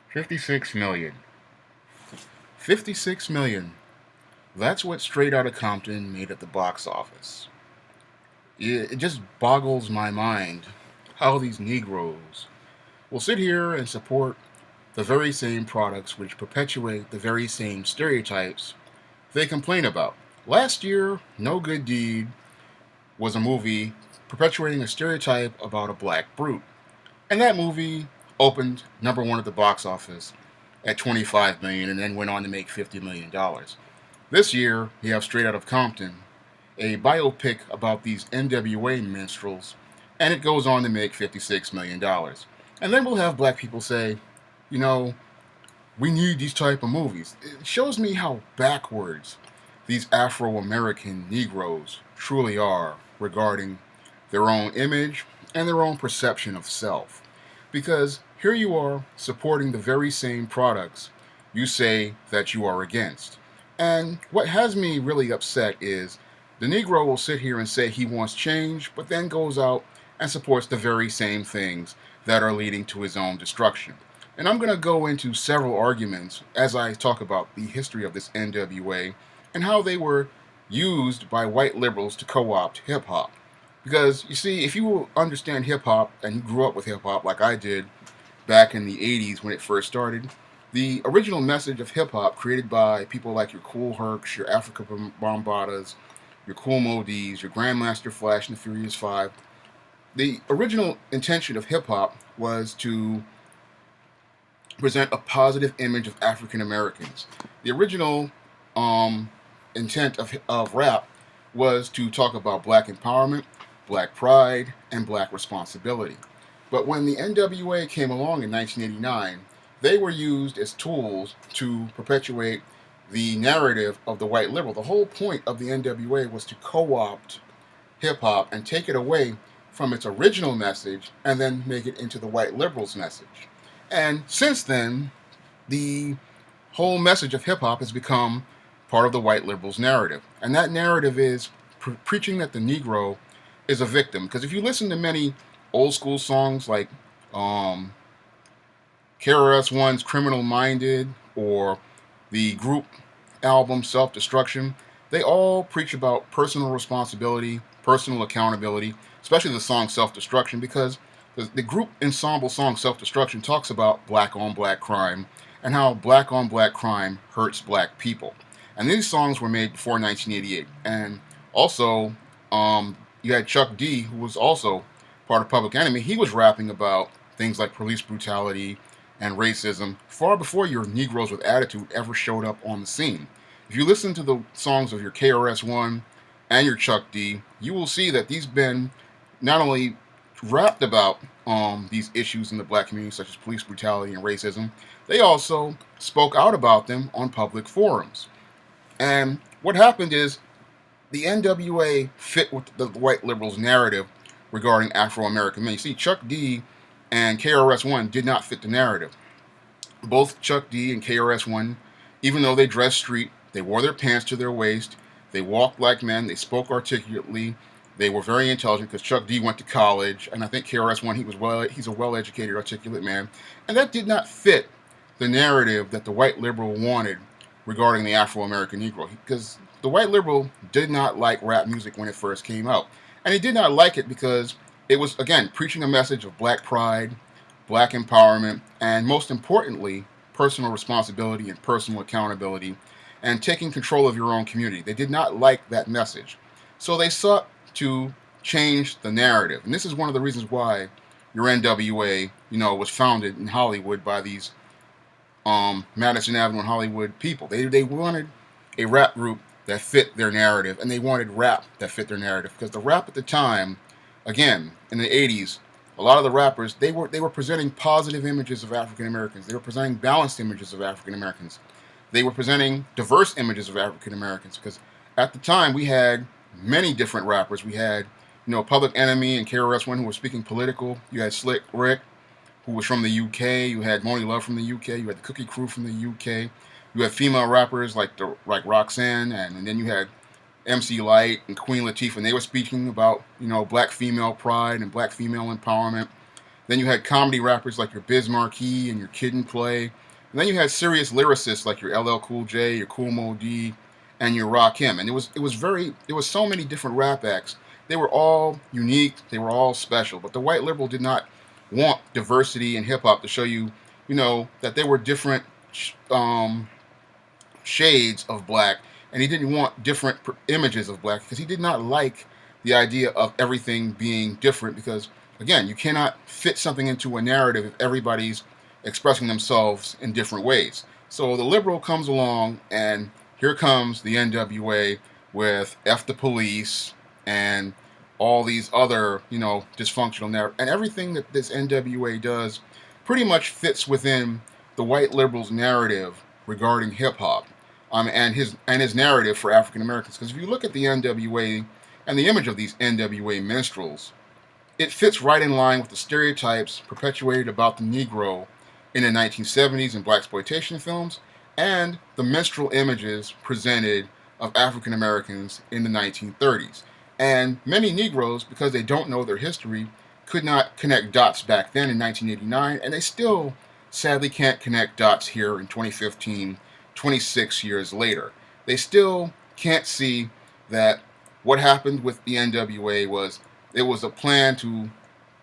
56 million. 56 million. That's what Straight Outta Compton made at the box office. It just boggles my mind how these Negroes will sit here and support the very same products which perpetuate the very same stereotypes they complain about. Last year, No Good Deed was a movie perpetuating a stereotype about a black brute. And that movie opened number one at the box office at 25 million and then went on to make $50 million. This year, you have Straight Outta Compton, a biopic about these NWA minstrels, and it goes on to make $56 million. And then we'll have black people say, you know, we need these type of movies. It shows me how backwards these Afro-American Negroes truly are regarding their own image and their own perception of self. Because here you are supporting the very same products you say that you are against. And what has me really upset is the Negro will sit here and say he wants change, but then goes out and supports the very same things that are leading to his own destruction. And I'm going to go into several arguments as I talk about the history of this NWA and how they were used by white liberals to co opt hip hop. Because, you see, if you understand hip hop and you grew up with hip hop like I did back in the 80s when it first started, the original message of hip hop created by people like your Cool Hercs, your Africa Bombadas, your Cool Modis, your Grandmaster Flash and the Furious Five, the original intention of hip hop was to present a positive image of African Americans. The original intent of rap was to talk about black empowerment, black pride, and black responsibility. But when the NWA came along in 1989, they were used as tools to perpetuate the narrative of the white liberal. The whole point of the NWA was to co opt hip hop and take it away from its original message and then make it into the white liberals' message. And since then, the whole message of hip hop has become part of the white liberals' narrative. And that narrative is preaching that the Negro is a victim. Because if you listen to many old school songs like KRS-One's Criminal Minded or the group album Self Destruction, they all preach about personal responsibility, personal accountability, especially the song Self Destruction, because the group ensemble song Self Destruction talks about black on black crime and how black on black crime hurts black people. And these songs were made before 1988. And also, you had Chuck D, who was also part of Public Enemy. He was rapping about things like police brutality and racism far before your Negroes with Attitude ever showed up on the scene. If you listen to the songs of your KRS-One and your Chuck D, you will see that these been not only rapped about these issues in the black community, such as police brutality and racism, they also spoke out about them on public forums. And what happened is the NWA fit with the white liberals' narrative regarding Afro-American men. You see, Chuck D and KRS-One did not fit the narrative. Both Chuck D and KRS-One, even though they dressed street, they wore their pants to their waist, they walked like men, they spoke articulately, they were very intelligent because Chuck D went to college, and I think KRS-One, he's a well-educated, articulate man, and that did not fit the narrative that the white liberal wanted regarding the Afro-American Negro, because the white liberal did not like rap music when it first came out. And he did not like it because it was, again, preaching a message of black pride, black empowerment, and most importantly, personal responsibility and personal accountability, and taking control of your own community. They did not like that message. So they sought to change the narrative. And this is one of the reasons why your NWA, was founded in Hollywood by these Madison Avenue and Hollywood people. They wanted a rap group that fit their narrative, and they wanted rap that fit their narrative, because the rap at the time, again, in the 80s, a lot of the rappers, they were presenting positive images of African Americans. They were presenting balanced images of African Americans. They were presenting diverse images of African Americans, because at the time we had many different rappers. We had, Public Enemy and KRS-One, who were speaking political. You had Slick Rick, who was from the UK. You had Moni Love from the UK. You had the Cookie Crew from the UK. You had female rappers like Roxanne, and then you had MC Light and Queen Latifah, and they were speaking about, black female pride and black female empowerment. Then you had comedy rappers like your Biz Markie and your Kid and Play. And then you had serious lyricists like your LL Cool J, your Cool Mo D, and your Rakim. And it was so many different rap acts. They were all unique. They were all special. But the white liberal did not want diversity in hip hop to show you, that there were different um, shades of black, and he didn't want different images of black because he did not like the idea of everything being different. Because again, you cannot fit something into a narrative if everybody's expressing themselves in different ways. So the liberal comes along, and here comes the NWA with F the Police and all these other, dysfunctional narratives. And everything that this NWA does pretty much fits within the white liberals' narrative regarding hip hop, and his narrative for African Americans. Because if you look at the NWA and the image of these NWA minstrels, it fits right in line with the stereotypes perpetuated about the Negro in the 1970s in blaxploitation films, and the minstrel images presented of African Americans in the 1930s. And many Negroes, because they don't know their history, could not connect dots back then in 1989, and they still sadly can't connect dots here in 2015, 26 years later. They still can't see that what happened with the NWA was it was a plan to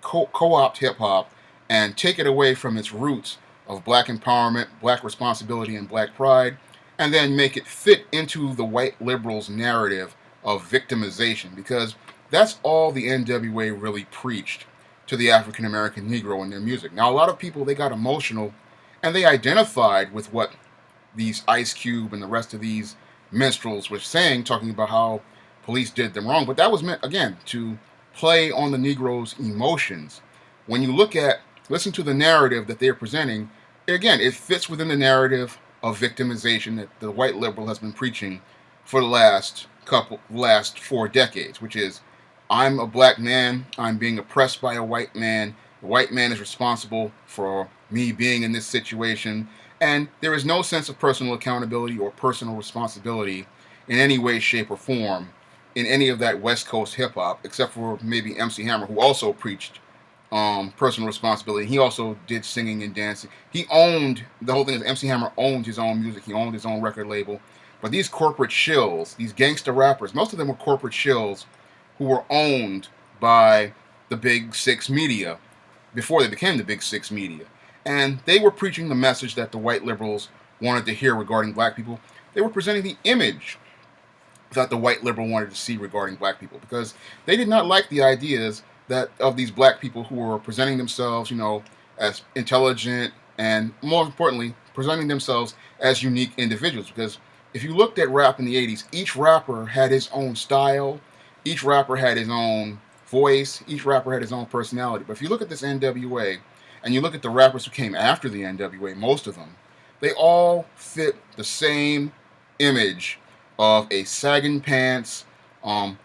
co-opt hip hop and take it away from its roots of black empowerment, black responsibility, and black pride, and then make it fit into the white liberals' narrative of victimization, because that's all the NWA really preached to the African American Negro in their music. Now, a lot of people, they got emotional and they identified with what these Ice Cube and the rest of these minstrels were saying, talking about how police did them wrong. But that was meant, again, to play on the Negroes' emotions. When you listen to the narrative that they're presenting, again, it fits within the narrative of victimization that the white liberal has been preaching for the last 4 decades, which is, I'm a black man, I'm being oppressed by a white man, the white man is responsible for me being in this situation, and there is no sense of personal accountability or personal responsibility in any way, shape, or form in any of that West Coast hip hop, except for maybe MC Hammer, who also preached personal responsibility. He also did singing and dancing. He owned the whole thing. Is MC Hammer owned his own music. He owned his own record label. But these corporate shills, these gangster rappers, most of them were corporate shills who were owned by the Big Six media before they became the Big Six media. And they were preaching the message that the white liberals wanted to hear regarding black people. They were presenting the image that the white liberal wanted to see regarding black people, because they did not like the ideas that of these black people who were presenting themselves, as intelligent, and more importantly, presenting themselves as unique individuals. Because if you looked at rap in the 80s, each rapper had his own style, each rapper had his own voice, each rapper had his own personality. But if you look at this NWA, and you look at the rappers who came after the NWA, most of them, they all fit the same image of a sagging pants,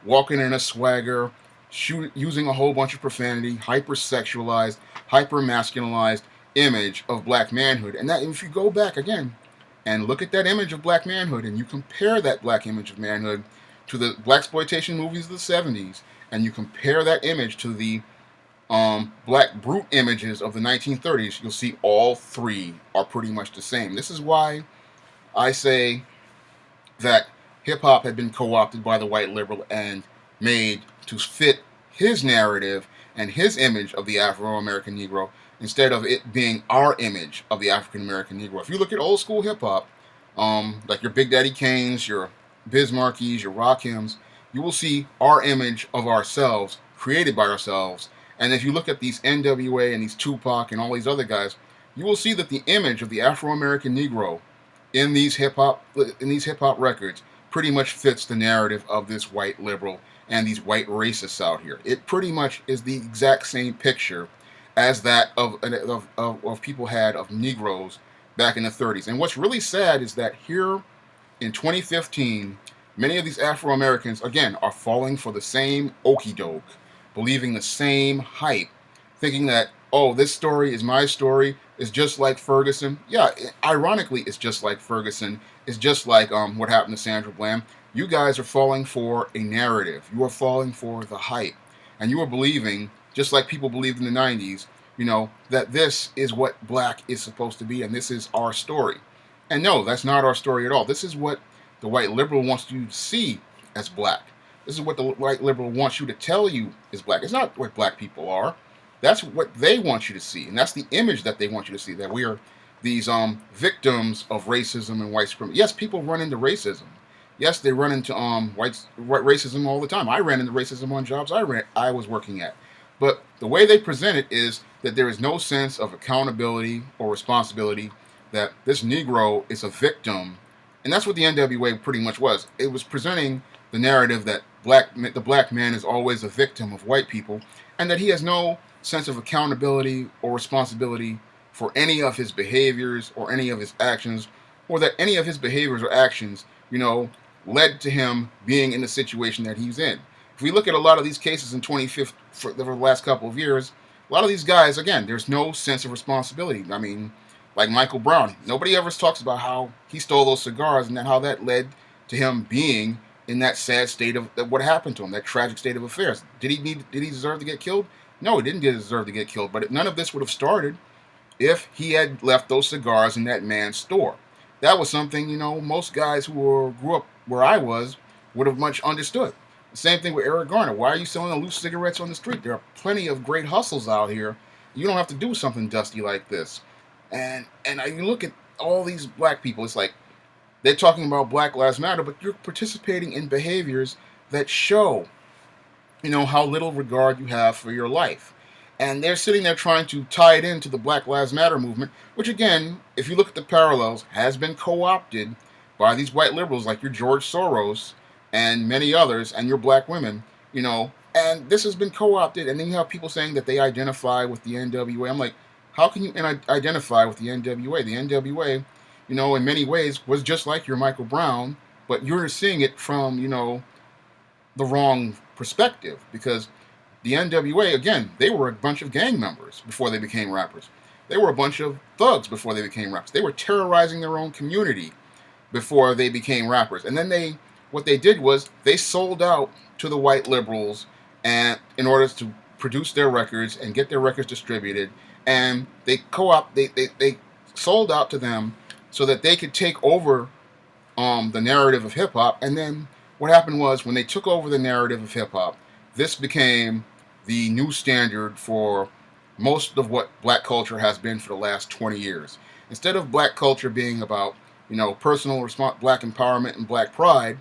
walking in a swagger, using a whole bunch of profanity, hypersexualized, hyper-masculinized image of black manhood. And that, if you go back again and look at that image of black manhood, and you compare that black image of manhood to the blaxploitation movies of the 70s, and you compare that image to the black brute images of the 1930s, you'll see all three are pretty much the same. This is why I say that hip hop had been co-opted by the white liberal and made to fit his narrative and his image of the Afro-American Negro, instead of it being our image of the African American Negro. If you look at old school hip hop, like your Big Daddy Kanes, your Biz Markies, your Rakims, you will see our image of ourselves created by ourselves. And if you look at these NWA and these Tupac and all these other guys, you will see that the image of the Afro-American Negro in these hip hop records pretty much fits the narrative of this white liberal and these white racists out here. It pretty much is the exact same picture as that of people had of Negroes back in the 30s. And what's really sad is that here in 2015, many of these Afro-Americans, again, are falling for the same okie doke, believing the same hype, thinking that, oh, this story is my story, it's just like Ferguson. Yeah, ironically, it's just like Ferguson. It's just like what happened to Sandra Bland. You guys are falling for a narrative. You are falling for the hype. And you are believing, just like people believed in the 90s, that this is what black is supposed to be and this is our story. And no, that's not our story at all. This is what the white liberal wants you to see as black. This is what the white liberal wants you to tell you is black. It's not what black people are. That's what they want you to see, and that's the image that they want you to see. That we are these victims of racism and white supremacy. Yes, people run into racism. Yes, they run into white racism all the time. I ran into racism on jobs I was working at. But the way they present it is that there is no sense of accountability or responsibility. That this Negro is a victim, and that's what the NWA pretty much was. It was presenting the narrative that the black man is always a victim of white people, and that he has no sense of accountability or responsibility for any of his behaviors or any of his actions, or that any of his behaviors or actions, led to him being in the situation that he's in. If we look at a lot of these cases in 2015, for the last couple of years, a lot of these guys, again, there's no sense of responsibility. I mean, like Michael Brown, nobody ever talks about how he stole those cigars and how that led to him being in that sad state of what happened to him, that tragic state of affairs. Did he deserve to get killed? No, he didn't deserve to get killed. But none of this would have started if he had left those cigars in that man's store. That was something, most guys who grew up where I was would have much understood. The same thing with Eric Garner. Why are you selling loose cigarettes on the street? There are plenty of great hustles out here. You don't have to do something dusty like this. And you look at all these black people, it's like they're talking about Black Lives Matter, but you're participating in behaviors that show, how little regard you have for your life. And they're sitting there trying to tie it into the Black Lives Matter movement, which again, if you look at the parallels, has been co-opted by these white liberals like your George Soros and many others and your black women, and this has been co-opted. And then you have people saying that they identify with the NWA. I'm like, how can you identify with the NWA? The NWA, in many ways was just like your Michael Brown, but you're seeing it from, the wrong perspective, because the NWA, again, they were a bunch of gang members before they became rappers. They were a bunch of thugs before they became rappers. They were terrorizing their own community before they became rappers. And then what they did was they sold out to the white liberals and in order to produce their records and get their records distributed. And they sold out to them so that they could take over the narrative of hip hop. And then what happened was, when they took over the narrative of hip hop, this became the new standard for most of what black culture has been for the last 20 years. Instead of black culture being about, personal black empowerment and black pride,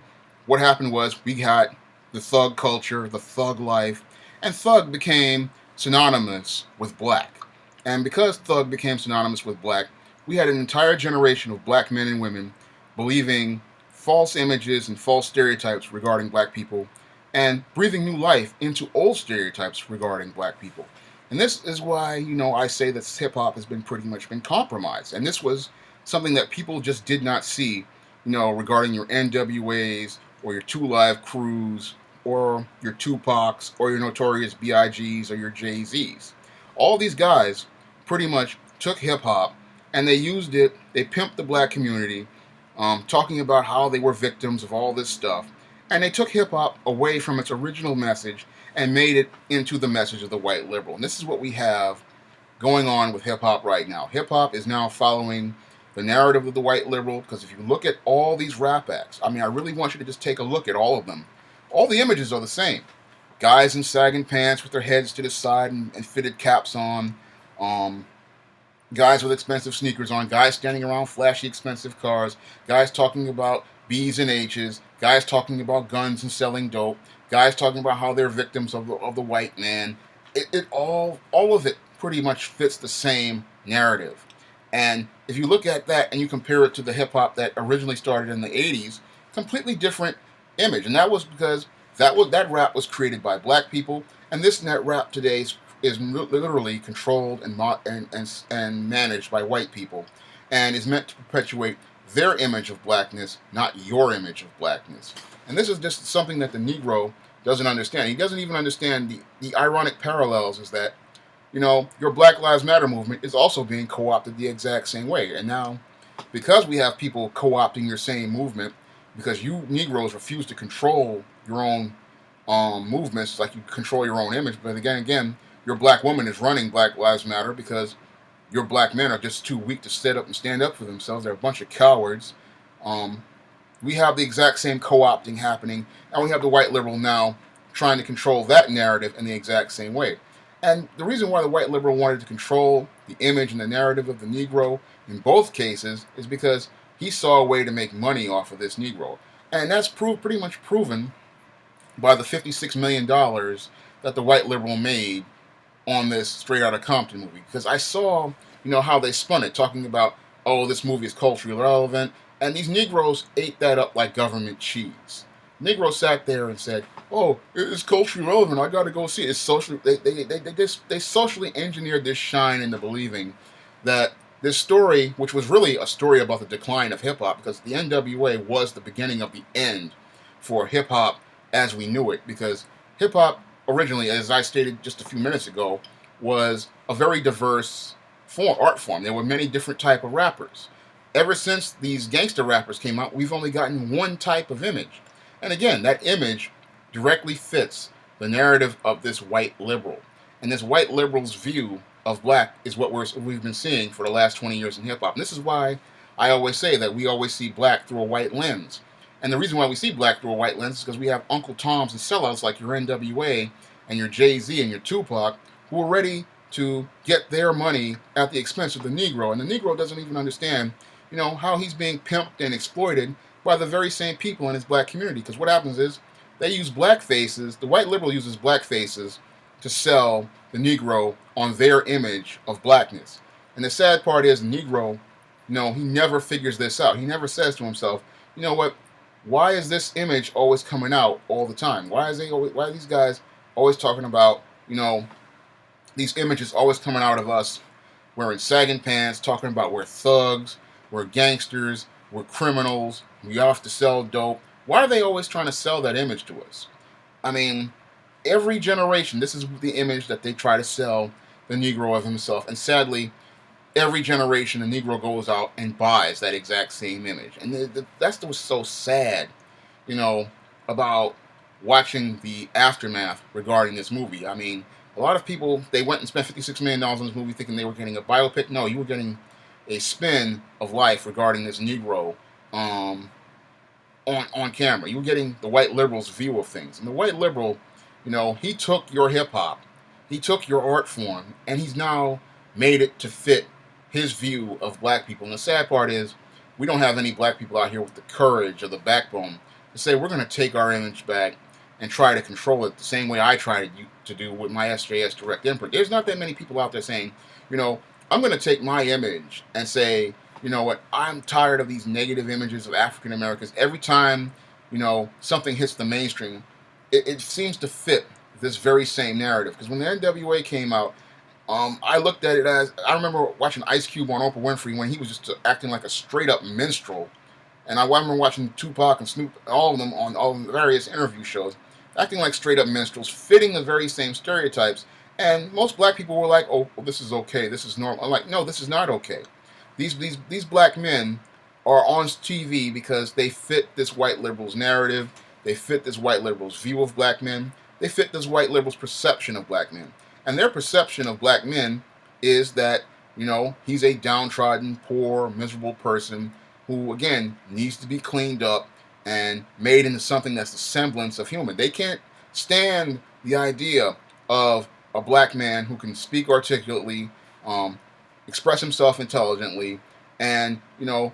what happened was we had the thug culture, the thug life, and thug became synonymous with black. And because thug became synonymous with black, we had an entire generation of black men and women believing false images and false stereotypes regarding black people and breathing new life into old stereotypes regarding black people. And this is why, I say that hip-hop has been pretty much been compromised. And this was something that people just did not see, regarding your NWAs or your Two Live Crews or your Tupacs or your Notorious B.I.G.s or your Jay-Z's. All these guys pretty much took hip-hop and they used it, they pimped the black community, talking about how they were victims of all this stuff. And they took hip-hop away from its original message and made it into the message of the white liberal. And this is what we have going on with hip-hop right now. Hip-hop is now following the narrative of the white liberal, because if you look at all these rap acts, I really want you to just take a look at all of them. All the images are the same. Guys in sagging pants with their heads to the side and fitted caps on. Guys with expensive sneakers on. Guys standing around flashy, expensive cars. Guys talking about B's and H's. Guys talking about guns and selling dope. Guys talking about how they're victims of the white man. All of it pretty much fits the same narrative. And if you look at that and you compare it to the hip hop that originally started in the 80s, completely different image. And that was because that rap was created by black people, and this net rap today is literally controlled and managed by white people, and is meant to perpetuate their image of blackness, not your image of blackness. And this is just something that the Negro doesn't understand. He doesn't even understand the ironic parallels is that, your Black Lives Matter movement is also being co-opted the exact same way. And now, because we have people co-opting your same movement, because you Negroes refuse to control your own movements, like you control your own image, but again, your black woman is running Black Lives Matter because your black men are just too weak to stand up for themselves. They're a bunch of cowards. Um, we have the exact same co-opting happening, and we have the white liberal now trying to control that narrative in the exact same way. And the reason why the white liberal wanted to control the image and the narrative of the Negro in both cases is because he saw a way to make money off of this Negro. And that's pretty much proven by the $56 million that the white liberal made on this Straight Outta Compton movie, because I saw, how they spun it, talking about, oh, this movie is culturally relevant, and these Negroes ate that up like government cheese. Negroes sat there and said, "Oh, it's culturally relevant. I got to go see it." It's socially they socially engineered this shine into believing that this story, which was really a story about the decline of hip hop, because the NWA was the beginning of the end for hip hop as we knew it, because hip hop originally, as I stated just a few minutes ago, was a very diverse art form. There were many different type of rappers. Ever since these gangster rappers came out, we've only gotten one type of image. And again, that image directly fits the narrative of this white liberal. And this white liberal's view of black is what we've been seeing for the last 20 years in hip-hop. And this is why I always say that we always see black through a white lens. And the reason why we see black through a white lens is because we have Uncle Toms and sellouts like your NWA and your Jay-Z and your Tupac who are ready to get their money at the expense of the Negro. And the Negro doesn't even understand, how he's being pimped and exploited by the very same people in his black community. Because what happens is they use black faces, the white liberal uses black faces to sell the Negro on their image of blackness. And the sad part is the Negro, he never figures this out. He never says to himself, you know what, why is this image always coming out all the time? Why are these guys always talking about, these images always coming out of us wearing sagging pants, talking about we're thugs, we're gangsters, we're criminals, we have to sell dope. Why are they always trying to sell that image to us? I mean, every generation, this is the image that they try to sell the Negro of himself. And sadly, every generation, the Negro goes out and buys that exact same image. And that's what's so sad, about watching the aftermath regarding this movie. I mean, a lot of people, they went and spent $56 million on this movie thinking they were getting a biopic. No, you were getting a spin of life regarding this Negro on camera. You were getting the white liberal's view of things. And the white liberal, he took your hip-hop, he took your art form, and he's now made it to fit his view of black people. And the sad part is, we don't have any black people out here with the courage or the backbone to say we're going to take our image back and try to control it the same way I tried to do with my SJS Direct Imprint. There's not that many people out there saying, I'm going to take my image and say, you know what, I'm tired of these negative images of African Americans. Every time, something hits the mainstream, it seems to fit this very same narrative. Because when the NWA came out, I looked at it as, I remember watching Ice Cube on Oprah Winfrey when he was just acting like a straight up minstrel. And I remember watching Tupac and Snoop, all of them on all the various interview shows, acting like straight up minstrels, fitting the very same stereotypes. And most black people were like, oh, well, this is okay, this is normal. I'm like, no, this is not okay. These black men are on TV because they fit this white liberal's narrative, they fit this white liberal's view of black men, they fit this white liberal's perception of black men. And their perception of black men is that, he's a downtrodden, poor, miserable person who, again, needs to be cleaned up and made into something that's the semblance of human. They can't stand the idea of a black man who can speak articulately, express himself intelligently, and,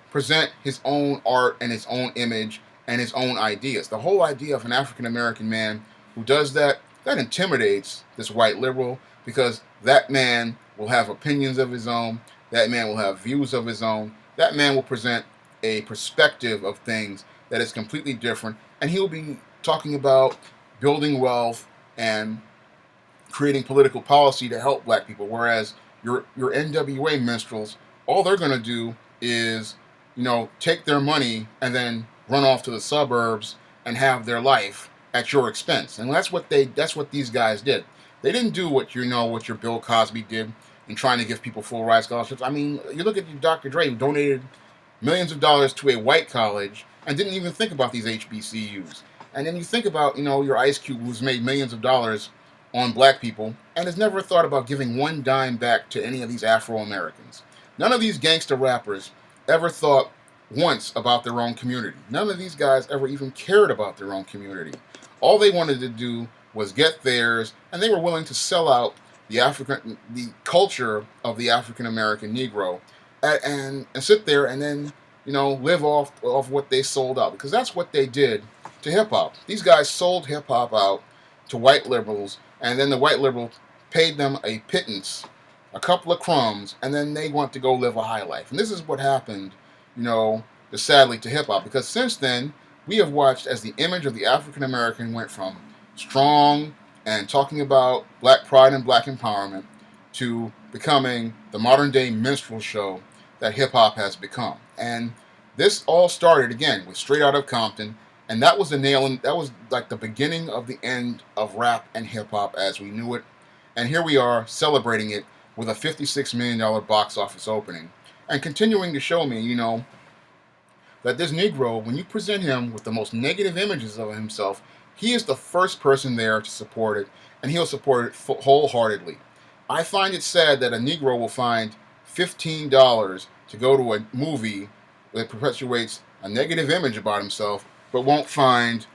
present his own art and his own image and his own ideas. The whole idea of an African American man who does that intimidates this white liberal, because that man will have opinions of his own, that man will have views of his own, that man will present a perspective of things that is completely different, and he'll be talking about building wealth and creating political policy to help black people, whereas your NWA minstrels, all they're going to do is, take their money and then run off to the suburbs and have their life at your expense. And that's what these guys did. They didn't do what your Bill Cosby did in trying to give people full ride scholarships. I mean, you look at Dr. Dre, who donated millions of dollars to a white college and didn't even think about these HBCUs. And then you think about, your Ice Cube, who's made millions of dollars on black people and has never thought about giving one dime back to any of these Afro-Americans. None of these gangster rappers ever thought once about their own community. None of these guys ever even cared about their own community. All they wanted to do was get theirs, and they were willing to sell out the culture of the African American Negro, and sit there and then live off what they sold out, because that's what they did to hip hop. These guys sold hip hop out to white liberals, and then the white liberals paid them a pittance, a couple of crumbs, and then they want to go live a high life. And this is what happened, sadly, to hip hop, because since then we have watched as the image of the African American went from strong and talking about black pride and black empowerment to becoming the modern day minstrel show that hip hop has become. And this all started again with Straight Outta Compton, and that was that was like the beginning of the end of rap and hip hop as we knew it. And here we are celebrating it with a $56 million box office opening, and continuing to show me, that this Negro, when you present him with the most negative images of himself, he is the first person there to support it, and he'll support it wholeheartedly. I find it sad that a Negro will find $15 to go to a movie that perpetuates a negative image about himself, but won't find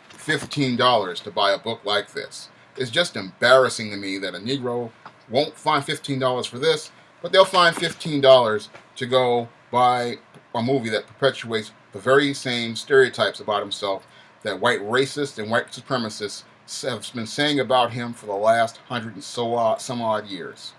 $15 to buy a book like this. It's just embarrassing to me that a Negro won't find $15 for this, but they'll find $15 to go buy a movie that perpetuates the very same stereotypes about himself that white racists and white supremacists have been saying about him for the last 100 and some odd years.